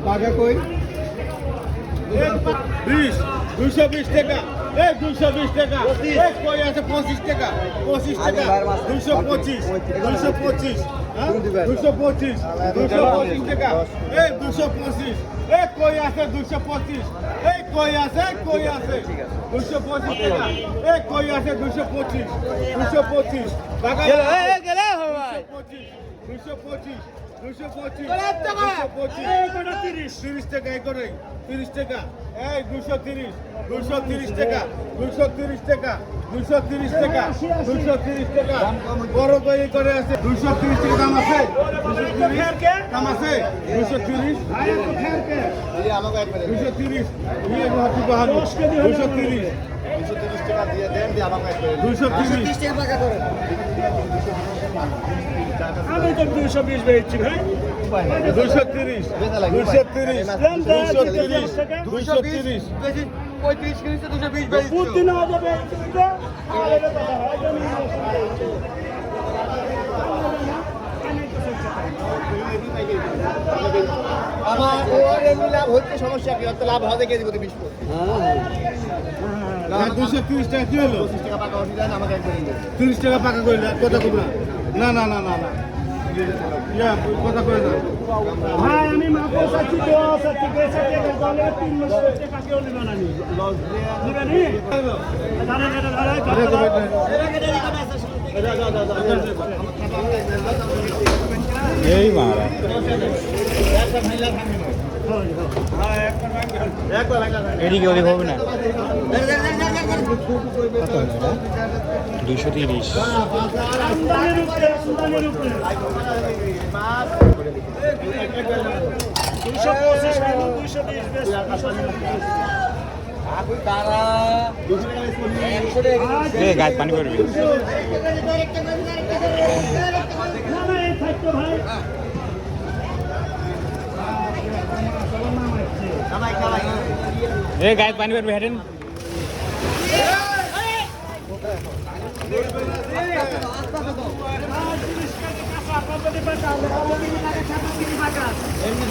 বাঘা কই 20 220 টাকা 220 টাকা কই আছে 25 টাকা 25 টাকা 225 225 225 225 টাকা 225 কই আছে 225 কই আছে 225 টাকা কই আছে 225 225 টাকা গেলে ভাই 225 225 30 টাকা এই করে 30 টাকা 230 230 টাকা 230 টাকা 230 টাকা 230 টাকা বড় কই করে আছে 230 টাকা দাম আছে 230 দাম আছে 230 এই আমাকে একবারে 230 এই হাতি বাহার 230 টাকা দিয়ে দেন দিয়ে আমাকে একবারে 230 টাকা টাকা করে আমি তো 220 বেচছি ভাই 230 230 230 35 কিনছে 220 বেচছি পুতি না যাবে এটা আর এটা কথা হয় জানি আমার ওর এমনি লাভ হচ্ছে সমস্যা কি অত লাভ হবে কে দিব 20 না 230 টাকা কি হলো 25 টাকা পাকা ওঠি দেন আমাকে একবার দিন 30 টাকা পাকা কইলা কথা কই না না না না না ইয়া কথা কই না ভাই আমি মাপো সাথী দেওয়া সাথী পয়সা দিয়ে গেলে 300 টাকা কেউ নিবে না লস দিবে নি এই মারা এদিকে ওদিক হবে না 230 গাছ পানি করবি গাছ পানি করবি হেঁটেন এমনি